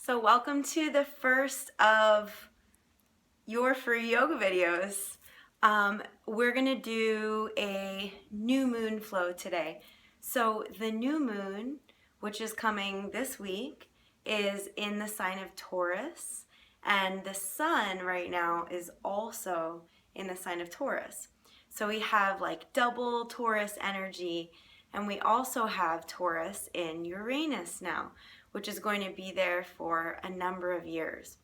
So welcome to the first of your free yoga videos. We're gonna do a new moon flow today. So the new moon, which is coming this week, is in the sign of Taurus, and the sun right now is also in the sign of Taurus. So we have like double Taurus energy, and we also have Taurus in Uranus now, which is going to be there for a number of years.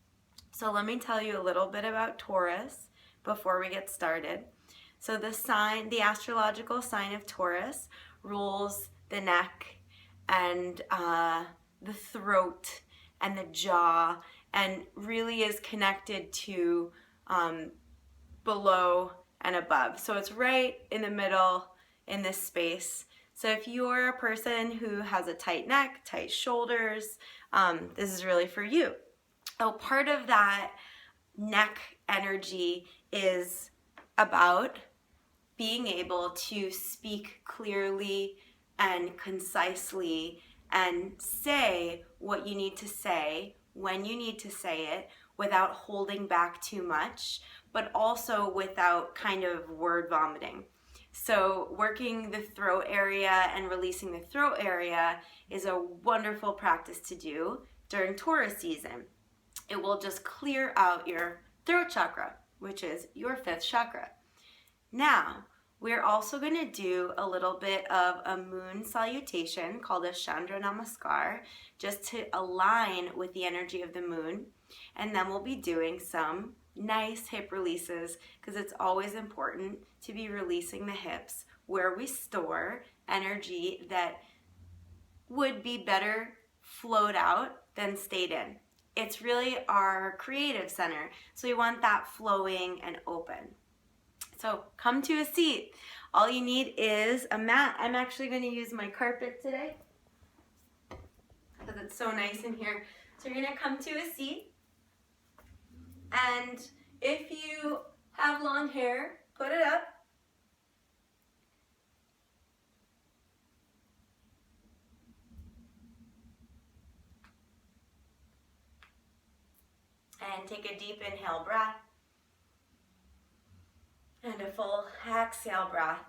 So let me tell you a little bit about Taurus before we get started. So the astrological sign of Taurus rules the neck and the throat and the jaw, and really is connected to below and above. So it's right in the middle in this space. So if you're a person who has a tight neck, tight shoulders, this is really for you. So part of that neck energy is about being able to speak clearly and concisely and say what you need to say when you need to say it without holding back too much, but also without kind of word vomiting. So working the throat area and releasing the throat area is a wonderful practice to do during Taurus season. It will just clear out your throat chakra, which is your fifth chakra. Now, we're also going to do a little bit of a moon salutation called a Chandra Namaskar, just to align with the energy of the moon. And then we'll be doing some nice hip releases, because it's always important to be releasing the hips where we store energy that would be better flowed out than stayed in. It's really our creative center, so we want that flowing and open. So come to a seat. All you need is a mat. I'm actually going to use my carpet today because it's so nice in here. So you're going to come to a seat, and if you have long hair, put it up. And take a deep inhale breath and a full exhale breath.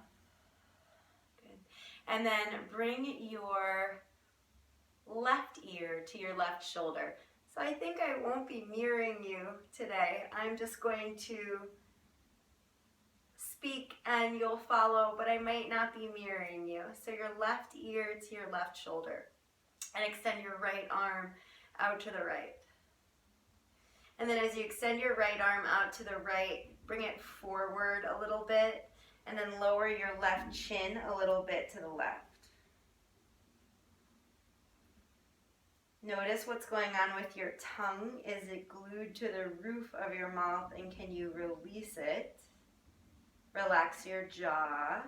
Good. And then bring your left ear to your left shoulder. So I think I won't be mirroring you today. I'm just going to speak and you'll follow, but I might not be mirroring you. So your left ear to your left shoulder, and extend your right arm out to the right. And then as you extend your right arm out to the right, bring it forward a little bit, and then lower your left chin a little bit to the left. Notice what's going on with your tongue. Is it glued to the roof of your mouth, and can you release it? Relax your jaw.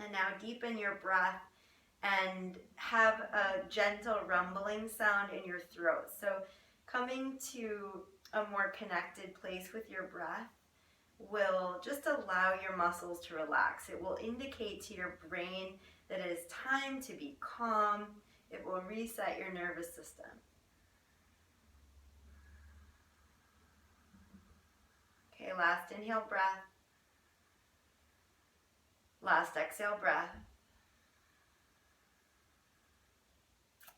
And now deepen your breath and have a gentle rumbling sound in your throat. So coming to a more connected place with your breath will just allow your muscles to relax. It will indicate to your brain that it is time to be calm. It will reset your nervous system. Okay, last inhale breath. Last exhale breath.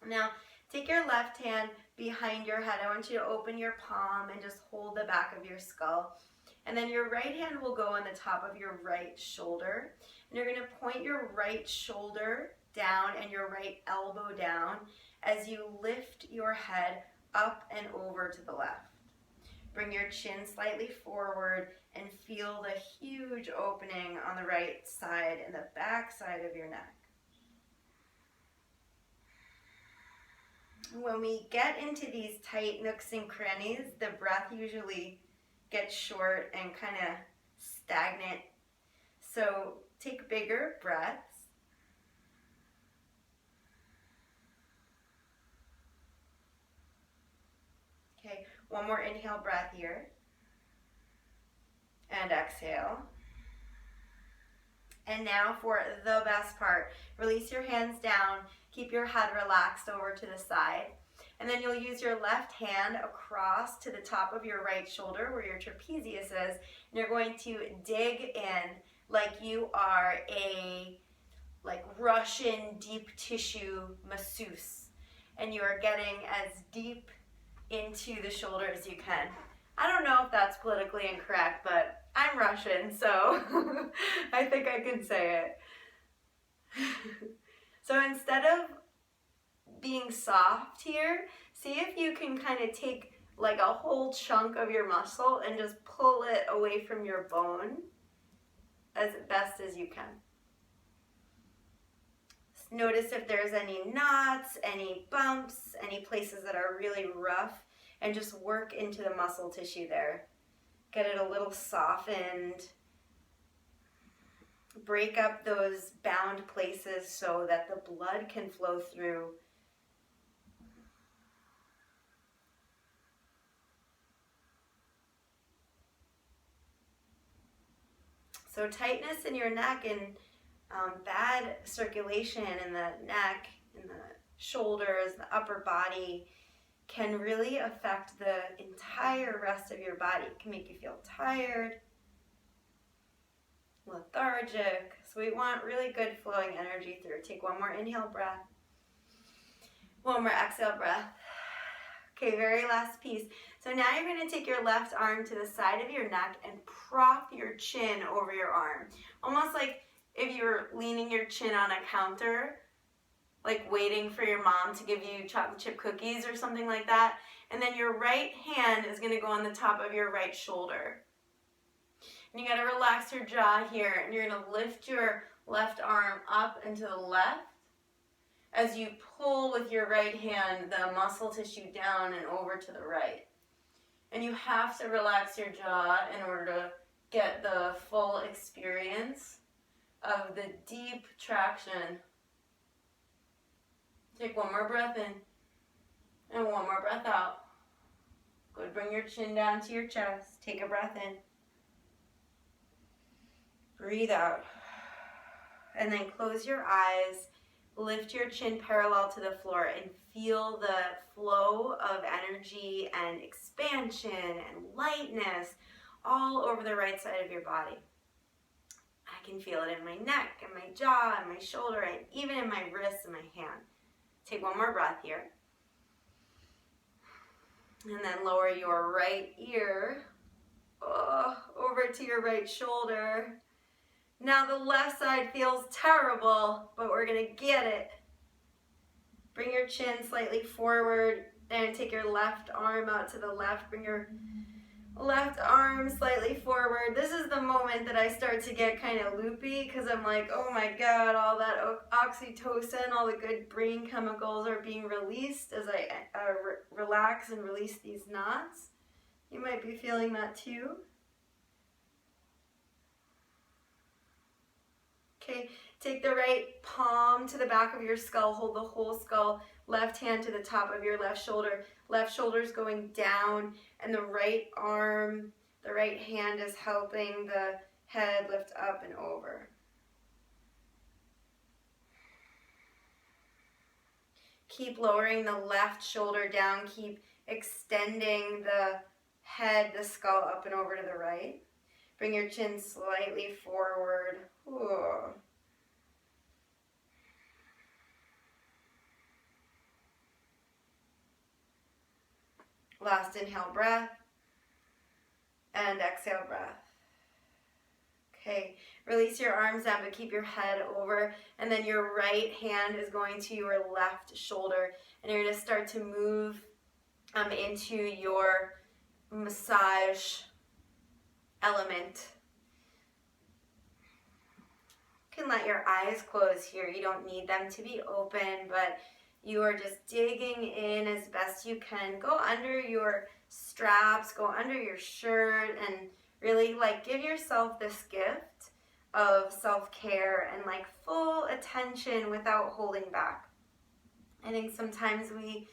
Now, take your left hand behind your head. I want you to open your palm and just hold the back of your skull. And then your right hand will go on the top of your right shoulder. And you're going to point your right shoulder down and your right elbow down as you lift your head up and over to the left. Bring your chin slightly forward and feel the huge opening on the right side and the back side of your neck. When we get into these tight nooks and crannies, the breath usually gets short and kind of stagnant. So take bigger breaths. Okay, one more inhale breath here. And exhale. And now for the best part. Release your hands down, keep your head relaxed over to the side. And then you'll use your left hand across to the top of your right shoulder where your trapezius is. And you're going to dig in like you are a Russian deep tissue masseuse. And you are getting as deep into the shoulder as you can. I don't know if that's politically incorrect, but I'm Russian, so I think I can say it. So instead of being soft here, see if you can kind of take like a whole chunk of your muscle and just pull it away from your bone as best as you can. Notice if there's any knots, any bumps, any places that are really rough, and just work into the muscle tissue there. Get it a little softened. Break up those bound places so that the blood can flow through. So tightness in your neck and bad circulation in the neck, in the shoulders, the upper body can really affect the entire rest of your body. It can make you feel tired, lethargic. So we want really good flowing energy through. Take one more inhale breath. One more exhale breath. Okay, very last piece. So now you're going to take your left arm to the side of your neck and prop your chin over your arm. Almost like if you're leaning your chin on a counter, like waiting for your mom to give you chocolate chip cookies or something like that. And then your right hand is going to go on the top of your right shoulder. And you got to relax your jaw here, and you're going to lift your left arm up and to the left as you pull with your right hand the muscle tissue down and over to the right. And you have to relax your jaw in order to get the full experience of the deep traction. Take one more breath in and one more breath out. Good, bring your chin down to your chest. Take a breath in. Breathe out. And then close your eyes. Lift your chin parallel to the floor and feel the flow of energy and expansion and lightness all over the right side of your body. I can feel it in my neck, and my jaw, and my shoulder, and even in my wrists and my hand. Take one more breath here. And then lower your right ear over to your right shoulder. Now the left side feels terrible, but we're going to get it. Bring your chin slightly forward and take your left arm out to the left. Bring your left arm slightly forward. This is the moment that I start to get kind of loopy because I'm like, oh my God, all that oxytocin, all the good brain chemicals are being released as I relax and release these knots. You might be feeling that too. Okay, take the right palm to the back of your skull, hold the whole skull, left hand to the top of your left shoulder's going down, and the right arm, the right hand is helping the head lift up and over. Keep lowering the left shoulder down, keep extending the head, the skull up and over to the right. Bring your chin slightly forward. Ooh. Last inhale breath and exhale breath. Okay, release your arms down but keep your head over, and then your right hand is going to your left shoulder, and you're going to start to move into your massage element. You can let your eyes close here. You don't need them to be open, but you are just digging in as best you can. Go under your straps, go under your shirt, and really give yourself this gift of self-care and full attention without holding back. I think sometimes we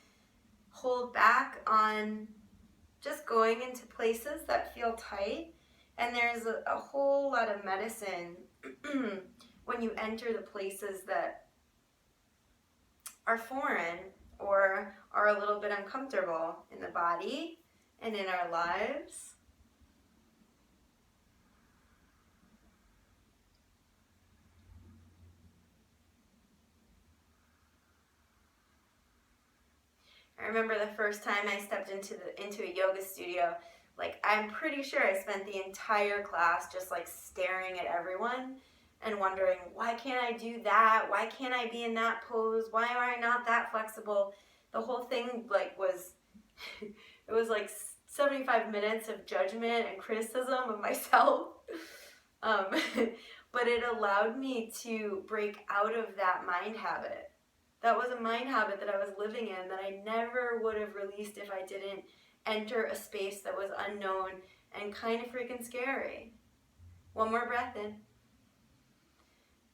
hold back on just going into places that feel tight, and there's a whole lot of medicine when you enter the places that are foreign or are a little bit uncomfortable in the body and in our lives. I remember the first time I stepped into a yoga studio, like I'm pretty sure I spent the entire class just like staring at everyone and wondering, why can't I do that? Why can't I be in that pose? Why am I not that flexible? The whole thing like was, it was like 75 minutes of judgment and criticism of myself. But it allowed me to break out of that mind habit. That was a mind habit that I was living in that I never would have released if I didn't enter a space that was unknown and kind of freaking scary. One more breath in.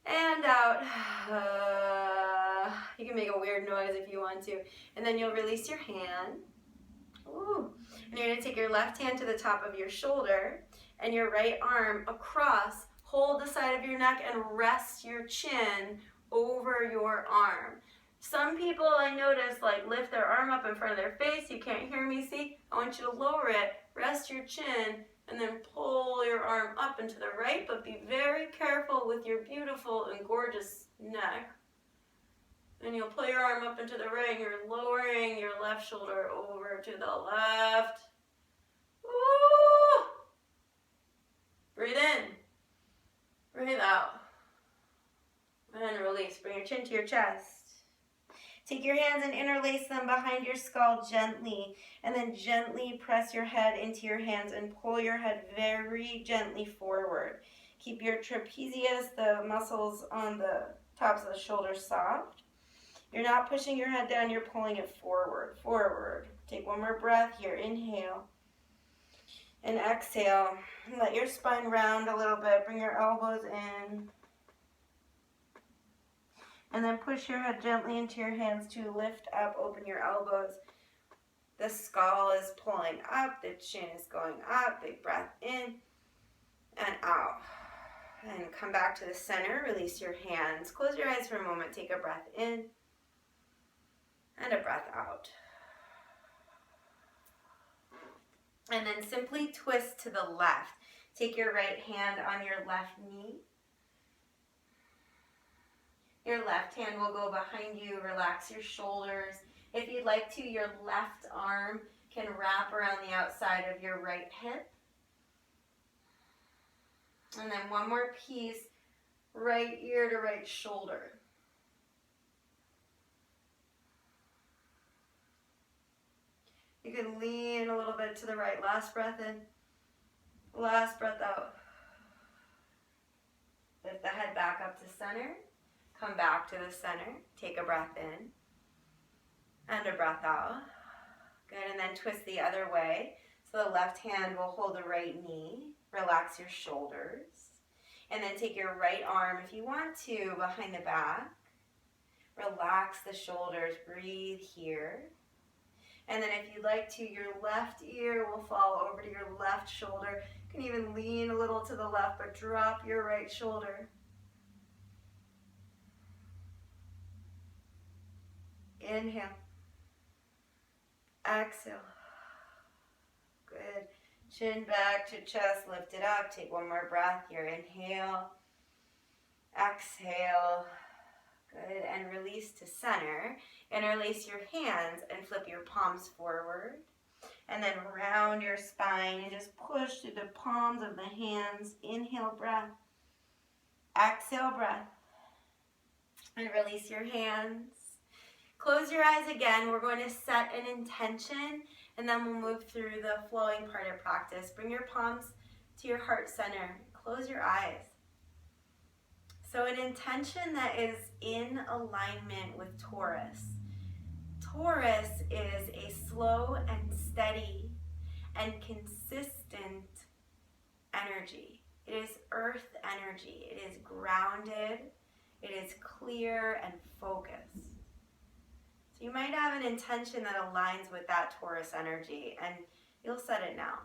And out. You can make a weird noise if you want to. And then you'll release your hand. Ooh. And you're going to take your left hand to the top of your shoulder and your right arm across. Hold the side of your neck and rest your chin over your arm. Some people I notice like lift their arm up in front of their face. You can't hear me, see? I want you to lower it, rest your chin, and then pull your arm up and to the right, but be very careful with your beautiful and gorgeous neck. And you'll pull your arm up and to the right, and you're lowering your left shoulder over to the left. Woo! Breathe in. Breathe out. And release. Bring your chin to your chest. Take your hands and interlace them behind your skull gently, and then gently press your head into your hands and pull your head very gently forward. Keep your trapezius, the muscles on the tops of the shoulders, soft. You're not pushing your head down, you're pulling it forward, forward. Take one more breath here. Inhale and exhale. Let your spine round a little bit. Bring your elbows in. And then push your head gently into your hands to lift up, open your elbows. The skull is pulling up, the chin is going up. Big breath in and out. And come back to the center, release your hands. Close your eyes for a moment, take a breath in and a breath out. And then simply twist to the left. Take your right hand on your left knee. Your left hand will go behind you, relax your shoulders. If you'd like to, your left arm can wrap around the outside of your right hip. And then one more piece, right ear to right shoulder. You can lean a little bit to the right. Last breath in, last breath out. Lift the head back up to center. Come back to the center. Take a breath in and a breath out. Good, and then twist the other way. So the left hand will hold the right knee. Relax your shoulders. And then take your right arm, if you want to, behind the back. Relax the shoulders. Breathe here. And then if you'd like to, your left ear will fall over to your left shoulder. You can even lean a little to the left, but drop your right shoulder. Inhale. Exhale. Good. Chin back to chest, lift it up. Take one more breath here. Inhale. Exhale. Good. And release to center. Interlace your hands and flip your palms forward. And then round your spine and just push through the palms of the hands. Inhale, breath. Exhale, breath. And release your hands. Close your eyes again. We're going to set an intention, and then we'll move through the flowing part of practice. Bring your palms to your heart center. Close your eyes. So an intention that is in alignment with Taurus. Taurus is a slow and steady and consistent energy. It is earth energy. It is grounded. It is clear and focused. So you might have an intention that aligns with that Taurus energy, and you'll set it now.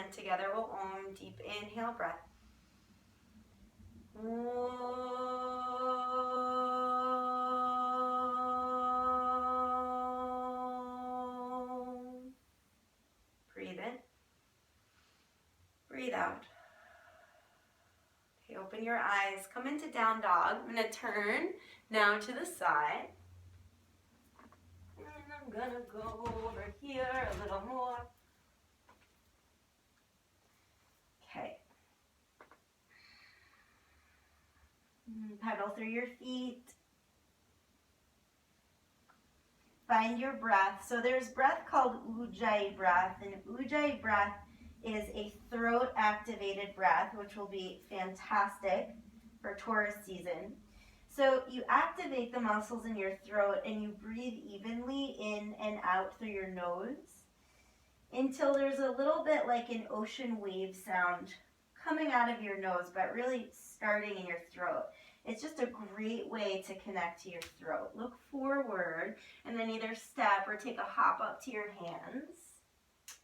then together we'll Om. Deep inhale, breath. Breathe in. Breathe out. Okay, open your eyes. Come into down dog. I'm going to turn now to the side. And I'm going to go over here a little more. Okay. Pedal through your feet. Find your breath. So there's breath called Ujjayi breath, and Ujjayi breath is a throat activated breath, which will be fantastic for Taurus season. So you activate the muscles in your throat and you breathe evenly in and out through your nose until there's a little bit like an ocean wave sound coming out of your nose, but really starting in your throat. It's just a great way to connect to your throat. Look forward and then either step or take a hop up to your hands.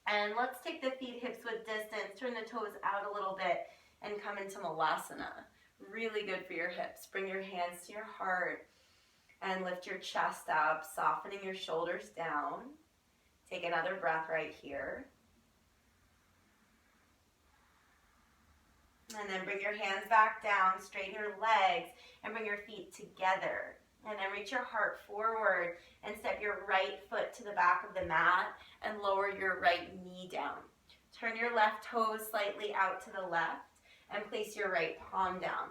And let's take the feet hips width distance, turn the toes out a little bit and come into Malasana. Really good for your hips. Bring your hands to your heart and lift your chest up, softening your shoulders down. Take another breath right here. And then bring your hands back down, straighten your legs, and bring your feet together. And then reach your heart forward and step your right foot to the back of the mat and lower your right knee down. Turn your left toes slightly out to the left and place your right palm down.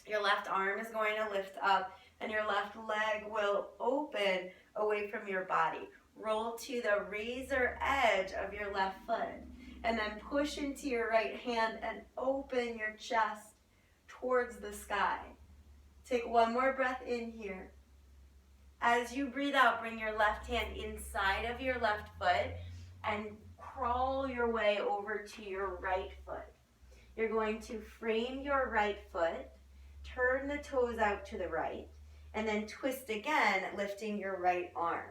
Your left arm is going to lift up and your left leg will open away from your body. Roll to the razor edge of your left foot and then push into your right hand and open your chest towards the sky. Take one more breath in here. As you breathe out, bring your left hand inside of your left foot and crawl your way over to your right foot. You're going to frame your right foot, turn the toes out to the right, and then twist again, lifting your right arm.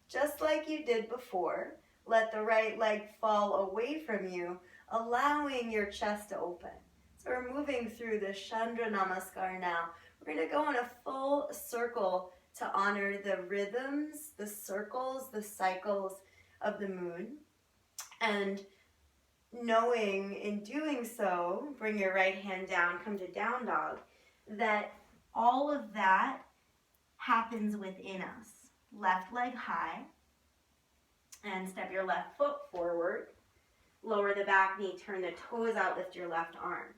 Just like you did before, let the right leg fall away from you, allowing your chest to open. So we're moving through the Chandra Namaskar now. We're going to go in a full circle to honor the rhythms, the circles, the cycles of the moon. And knowing in doing so, bring your right hand down, come to down dog, that all of that happens within us. Left leg high, and step your left foot forward. Lower the back knee, turn the toes out, lift your left arm.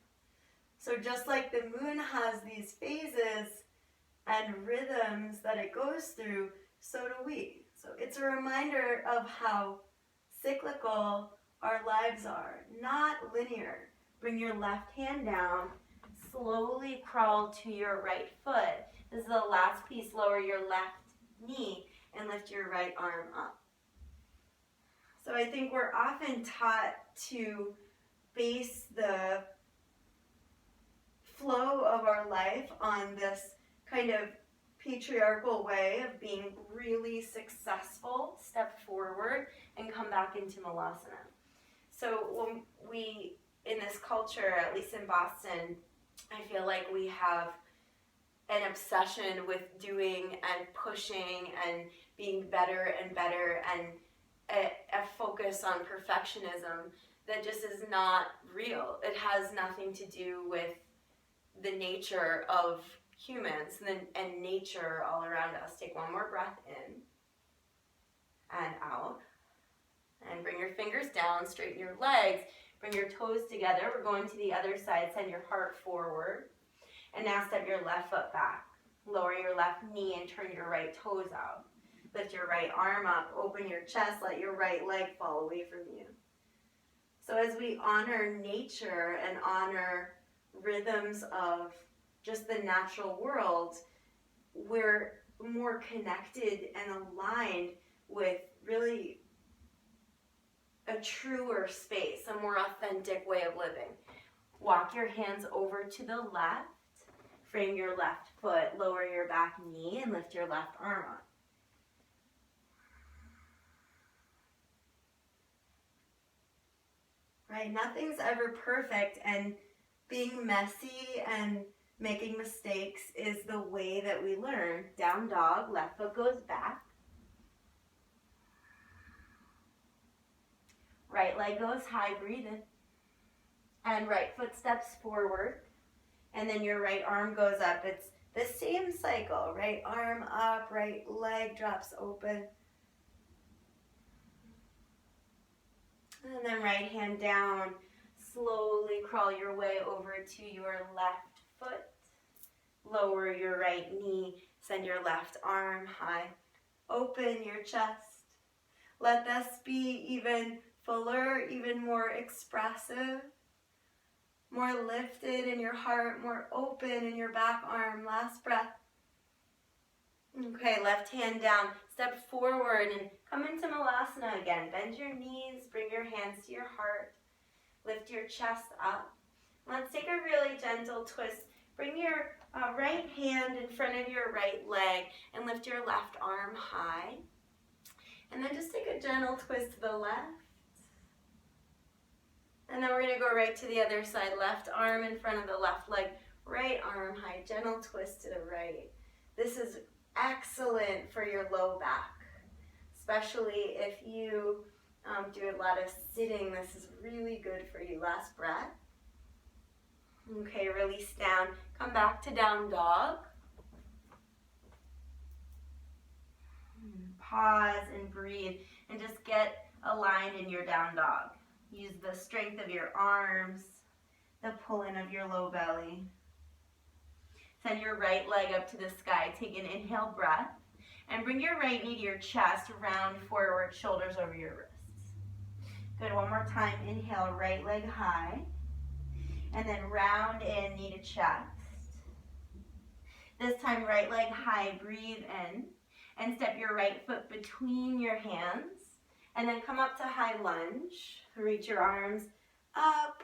So just like the moon has these phases and rhythms that it goes through, so do we. So it's a reminder of how cyclical our lives are, not linear. Bring your left hand down, slowly crawl to your right foot. This is the last piece. Lower your left knee and lift your right arm up. So I think we're often taught to base the flow of our life on this kind of patriarchal way of being really successful, step forward, and come back into Malasana. So when we, in this culture, at least in Boston, I feel like we have an obsession with doing and pushing and being better and better, and a focus on perfectionism that just is not real. It has nothing to do with the nature of humans and nature all around us. Take one more breath in and out. And bring your fingers down, straighten your legs, bring your toes together. We're going to the other side, send your heart forward. And now step your left foot back. Lower your left knee and turn your right toes out. Lift your right arm up, open your chest, let your right leg fall away from you. So as we honor nature and honor rhythms of just the natural world, we're more connected and aligned with really a truer space, a more authentic way of living. Walk your hands over to the left, frame your left foot, lower your back knee, and lift your left arm up. right? Nothing's ever perfect, and being messy and making mistakes is the way that we learn. Down dog, left foot goes back. Right leg goes high, breathe in. And right foot steps forward. And then your right arm goes up. It's the same cycle. Right arm up, right leg drops open. And then right hand down. Slowly crawl your way over to your left foot. Lower your right knee. Send your left arm high. Open your chest. Let this be even fuller, even more expressive. More lifted in your heart, more open in your back arm. Last breath. Okay, left hand down. Step forward and come into Malasana again. Bend your knees, bring your hands to your heart. Lift your chest up. Let's take a really gentle twist. Bring your right hand in front of your right leg and lift your left arm high. And then just take a gentle twist to the left. And then we're going to go right to the other side. Left arm in front of the left leg. Right arm high. Gentle twist to the right. This is excellent for your low back. Especially if you do a lot of sitting. This is really good for you. Last breath. Okay, release down. Come back to down dog. Pause and breathe. And just get aligned in your down dog. Use the strength of your arms, the pull-in of your low belly. Send your right leg up to the sky. Take an inhale breath. And bring your right knee to your chest, round forward, shoulders over your wrists. Good, one more time. Inhale, right leg high. And then round in, knee to chest. This time, right leg high, breathe in. And step your right foot between your hands. And then come up to high lunge. Reach your arms up.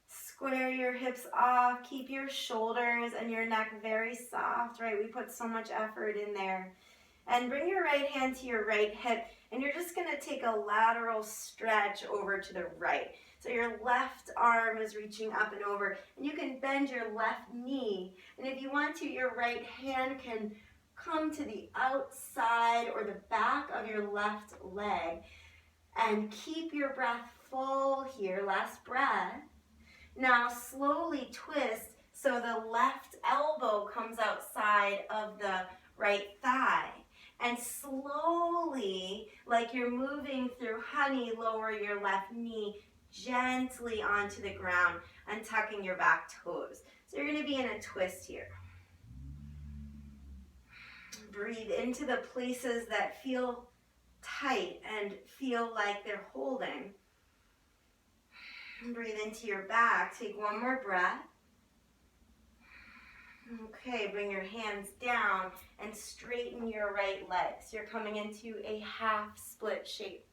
Square your hips off. Keep your shoulders and your neck very soft, right? We put so much effort in there. And bring your right hand to your right hip. And you're just going to take a lateral stretch over to the right. So your left arm is reaching up and over. And you can bend your left knee. And if you want to, your right hand can come to the outside or the back of your left leg. And keep your breath full here. Last breath. Now slowly twist so the left elbow comes outside of the right thigh. And slowly, like you're moving through honey, lower your left knee gently onto the ground and tucking your back toes. So you're going to be in a twist here. Breathe into the places that feel tight and feel like they're holding. Breathe into your back. Take one more breath. Okay, bring your hands down and straighten your right leg. So you're coming into a half split shape.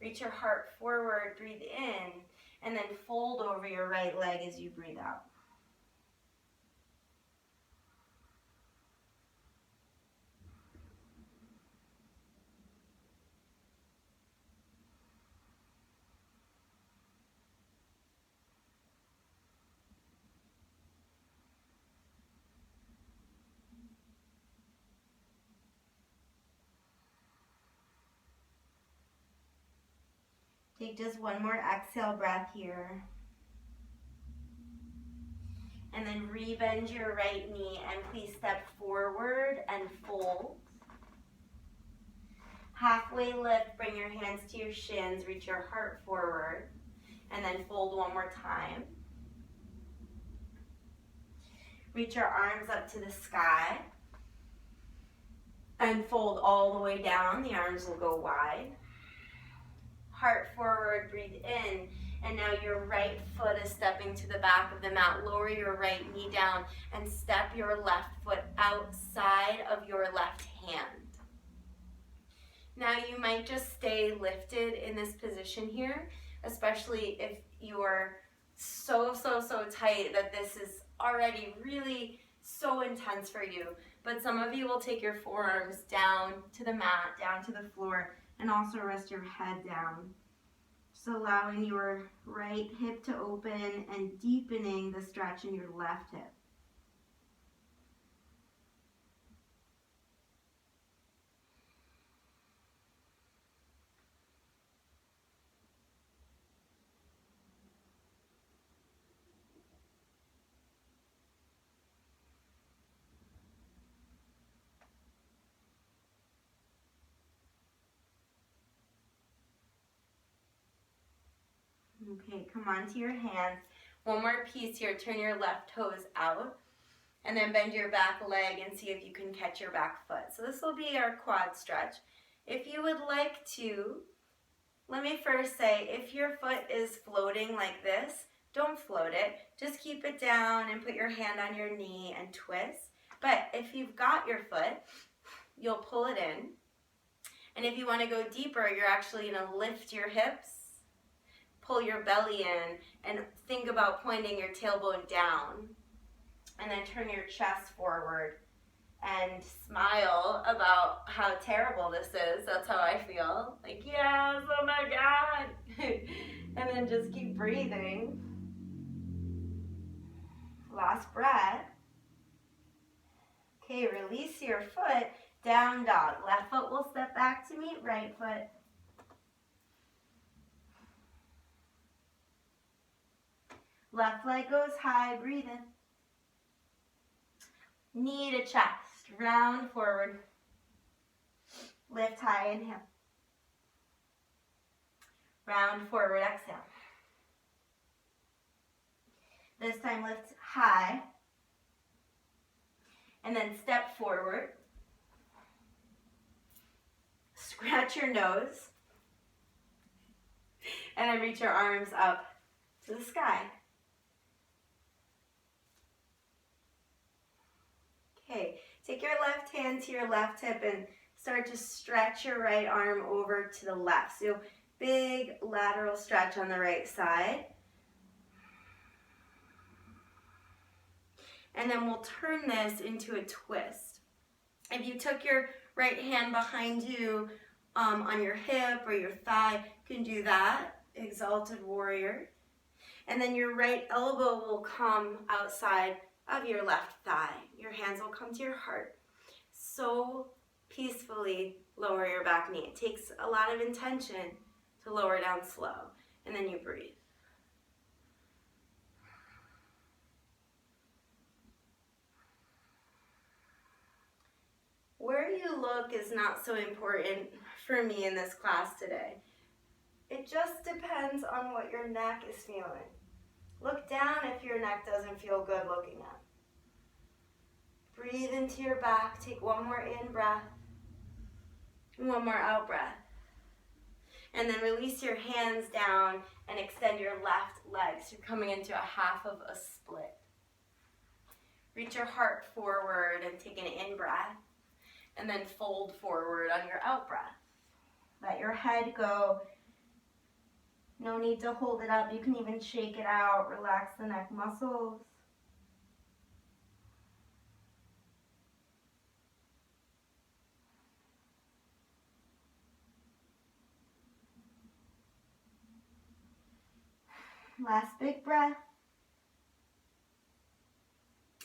Reach your heart forward, breathe in, and then fold over your right leg as you breathe out. Take just one more exhale breath here. And then rebend your right knee and please step forward and fold. Halfway lift, bring your hands to your shins, reach your heart forward, and then fold one more time. Reach your arms up to the sky and fold all the way down. The arms will go wide. Heart forward, breathe in, and now your right foot is stepping to the back of the mat. Lower your right knee down and step your left foot outside of your left hand. Now you might just stay lifted in this position here, especially if you're so tight that this is already really so intense for you. But some of you will take your forearms down to the mat, down to the floor, and also rest your head down. Just allowing your right hip to open and deepening the stretch in your left hip. Okay, come onto your hands. One more piece here. Turn your left toes out and then bend your back leg and see if you can catch your back foot. So this will be our quad stretch. If you would like to, let me first say, if your foot is floating like this, don't float it. Just keep it down and put your hand on your knee and twist. But if you've got your foot, you'll pull it in. And if you want to go deeper, you're actually going to lift your hips, pull your belly in, and think about pointing your tailbone down. And then turn your chest forward and smile about how terrible this is. That's how I feel. Like, yes, oh my God. And then just keep breathing. Last breath. Okay, release your foot, down dog. Left foot will step back to meet right foot. Left leg goes high, breathe in. Knee to chest, round forward. Lift high, inhale. Round forward, exhale. This time lift high. And then step forward. Scratch your nose. And then reach your arms up to the sky. Okay, take your left hand to your left hip and start to stretch your right arm over to the left. So big lateral stretch on the right side. And then we'll turn this into a twist. If you took your right hand behind you on your hip or your thigh, you can do that, exalted warrior. And then your right elbow will come outside of your left thigh. Your hands will come to your heart. So peacefully lower your back knee. It takes a lot of intention to lower down slow. And then you breathe. Where you look is not so important for me in this class today. It just depends on what your neck is feeling. Look down if your neck doesn't feel good looking at. Breathe into your back. Take one more in breath. And one more out breath. And then release your hands down and extend your left leg. So you're coming into a half of a split. Reach your heart forward and take an in breath. And then fold forward on your out breath. Let your head go. No need to hold it up. You can even shake it out. Relax the neck muscles. Last big breath.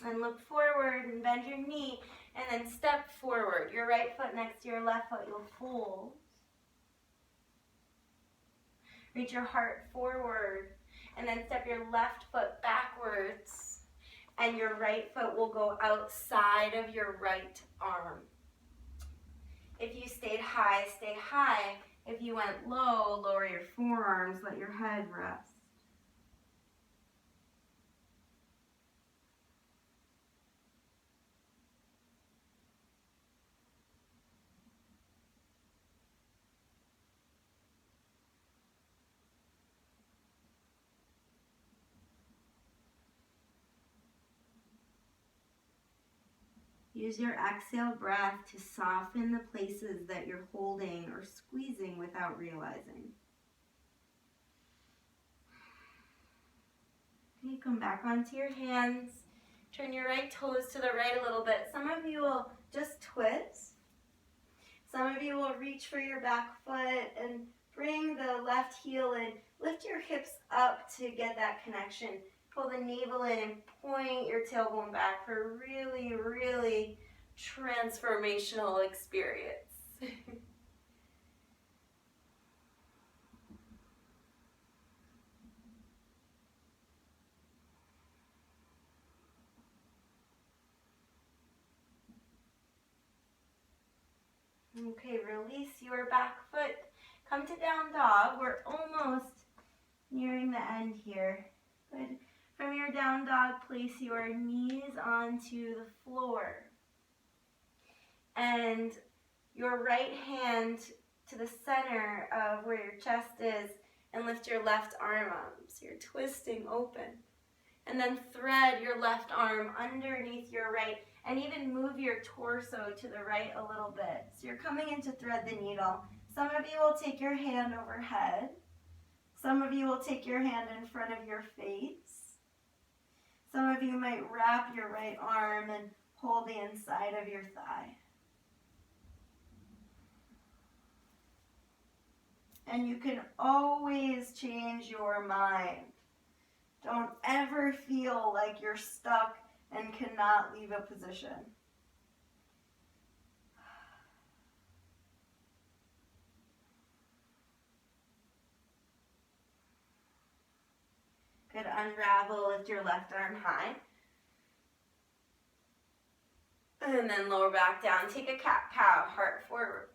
And look forward and bend your knee. And then step forward. Your right foot next to your left foot. You'll fold. Reach your heart forward. And then step your left foot backwards. And your right foot will go outside of your right arm. If you stayed high, stay high. If you went low, lower your forearms. Let your head rest. Use your exhale breath to soften the places that you're holding or squeezing without realizing. Okay, come back onto your hands. Turn your right toes to the right a little bit. Some of you will just twist. Some of you will reach for your back foot and Bring the left heel in. Lift your hips up to get that connection. Pull the navel in and point your tailbone back for a really, really transformational experience. Okay, release your back foot. Come to down dog. We're almost nearing the end here. Good. From your down dog, place your knees onto the floor. And your right hand to the center of where your chest is, and lift your left arm up. So you're twisting open. And then thread your left arm underneath your right, and even move your torso to the right a little bit. So you're coming in to thread the needle. Some of you will take your hand overhead. Some of you will take your hand in front of your face. Some of you might wrap your right arm and hold the inside of your thigh. And you can always change your mind. Don't ever feel like you're stuck and cannot leave a position. Good. Unravel, lift your left arm high. And then lower back down. Take a cat-cow, heart forward.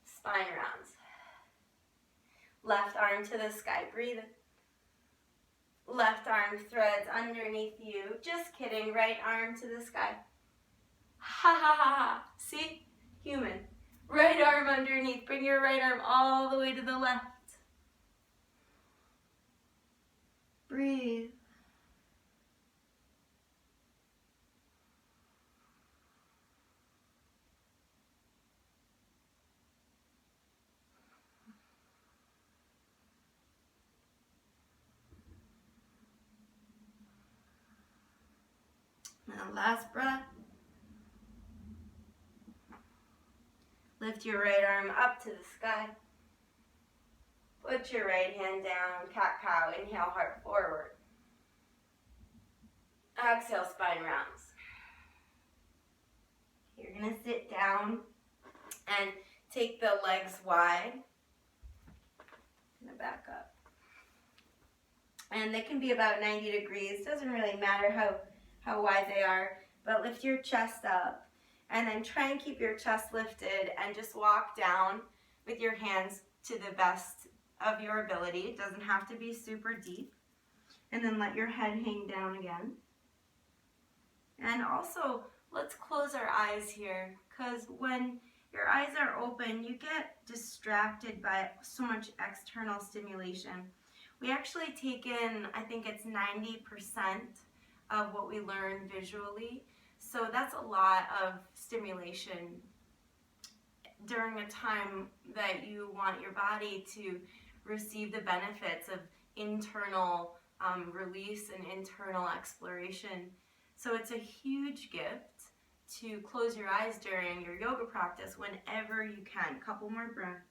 Spine rounds. Left arm to the sky. Breathe in. Left arm threads underneath you. Just kidding. Right arm to the sky. Ha ha ha ha. See? Human. Right arm underneath. Bring your right arm all the way to the left. Breathe. Now last breath. Lift your right arm up to the sky. Put your right hand down, cat-cow. Inhale, heart forward. Exhale, spine rounds. You're going to sit down and take the legs wide. I'm going to back up. And they can be about 90 degrees. Doesn't really matter how wide they are. But lift your chest up. And then try and keep your chest lifted and just walk down with your hands to the best of your ability. It doesn't have to be super deep. And then let your head hang down again. And also, let's close our eyes here, because when your eyes are open, you get distracted by so much external stimulation. We actually take in, I think it's 90% of what we learn visually. So that's a lot of stimulation during a time that you want your body to receive the benefits of internal release and internal exploration. So it's a huge gift to close your eyes during your yoga practice whenever you can. Couple more breaths.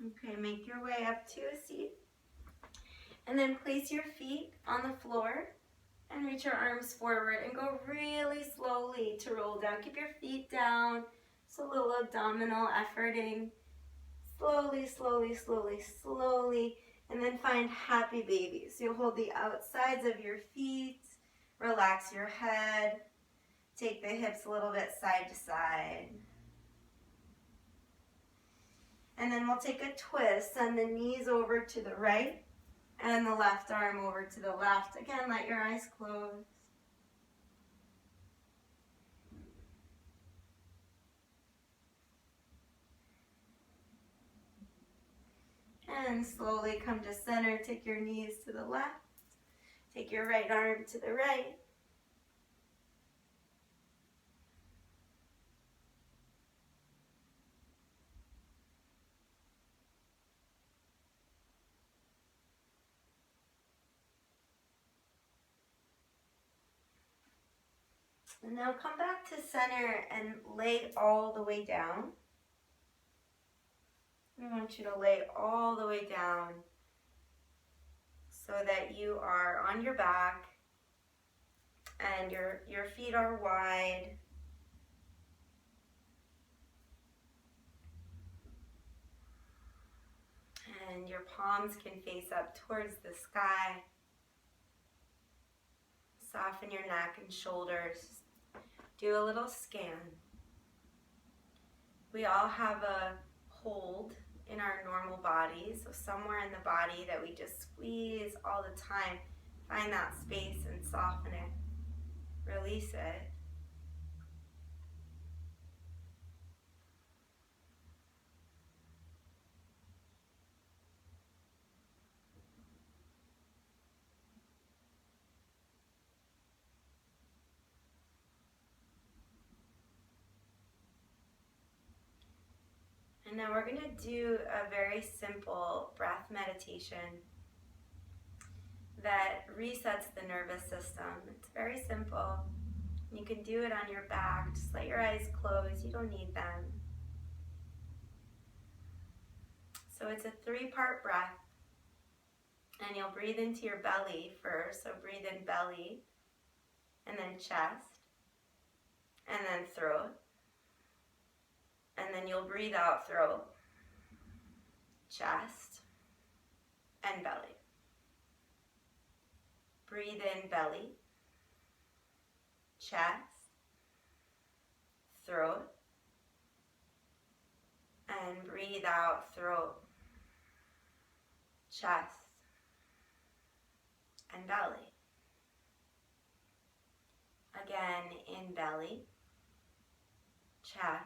Okay, make your way up to a seat. And then place your feet on the floor and reach your arms forward and go really slowly to roll down. Keep your feet down. Just a little abdominal efforting. Slowly, slowly, slowly, slowly. And then find happy baby. So you'll hold the outsides of your feet. Relax your head. Take the hips a little bit side to side. And then we'll take a twist. Send the knees over to the right and the left arm over to the left. Again, let your eyes close. And slowly come to center. Take your knees to the left. Take your right arm to the right. And now come back to center and lay all the way down. I want you to lay all the way down so that you are on your back and your feet are wide. And your palms can face up towards the sky. Soften your neck and shoulders. Do a little scan. We all have a hold in our normal body, so somewhere in the body that we just squeeze all the time. Find that space and soften it. Release it. And now we're going to do a very simple breath meditation that resets the nervous system. It's very simple. You can do it on your back. Just let your eyes close. You don't need them. So it's a 3-part breath. And you'll breathe into your belly first. So breathe in belly, and then chest, and then throat. And then you'll breathe out throat, chest, and belly. Breathe in belly, chest, throat, and breathe out throat, chest, and belly. Again, in belly, chest,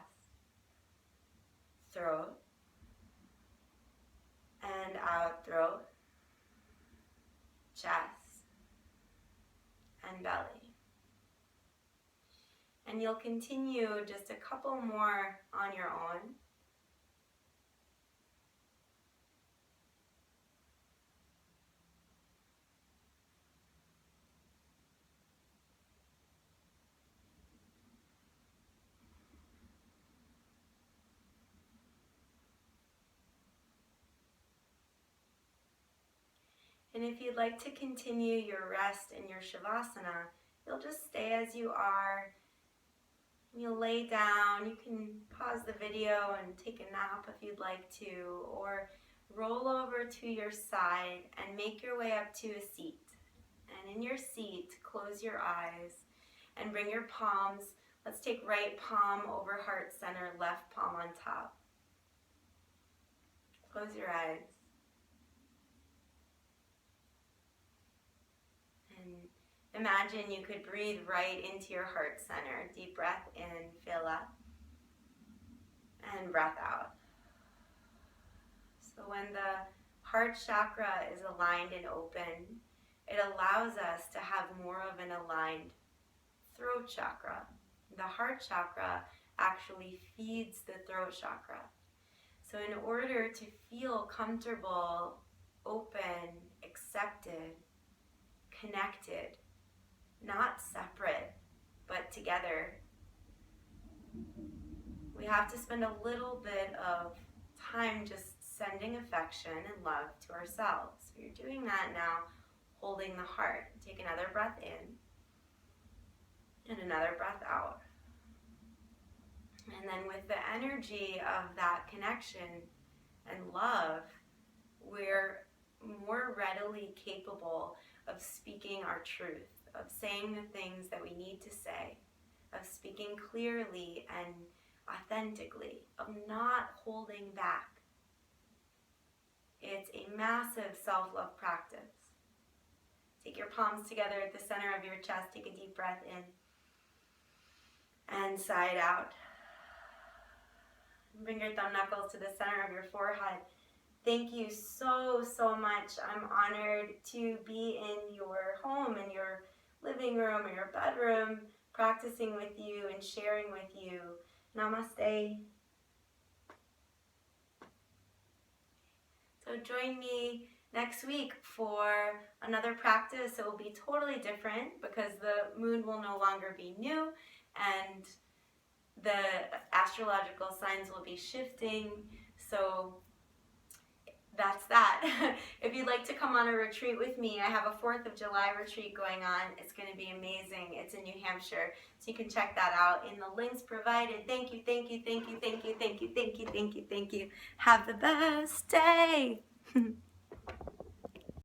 throat, and out throat, chest, and belly. And you'll continue just a couple more on your own. And if you'd like to continue your rest in your Shavasana, you'll just stay as you are. You'll lay down. You can pause the video and take a nap if you'd like to, or roll over to your side and make your way up to a seat. And in your seat, close your eyes and bring your palms. Let's take right palm over heart center, left palm on top. Close your eyes. Imagine you could breathe right into your heart center. Deep breath in, fill up, and breath out. So when the heart chakra is aligned and open, it allows us to have more of an aligned throat chakra. The heart chakra actually feeds the throat chakra. So in order to feel comfortable, open, accepted, connected, not separate, but together, we have to spend a little bit of time just sending affection and love to ourselves. So you're doing that now, holding the heart. Take another breath in and another breath out. And then with the energy of that connection and love, we're more readily capable of speaking our truth, of saying the things that we need to say, of speaking clearly and authentically, of not holding back. It's a massive self-love practice. Take your palms together at the center of your chest. Take a deep breath in and sigh it out. Bring your thumb knuckles to the center of your forehead. Thank you so, so much. I'm honored to be in your home, in your living room, or your bedroom, practicing with you and sharing with you. Namaste. So join me next week for another practice. It will be totally different because the moon will no longer be new and the astrological signs will be shifting. So that's that. If you'd like to come on a retreat with me, I have a 4th of July retreat going on. It's going to be amazing. It's in New Hampshire. So you can check that out in the links provided. Thank you, thank you, thank you, thank you, thank you, thank you, thank you, thank you. Have the best day.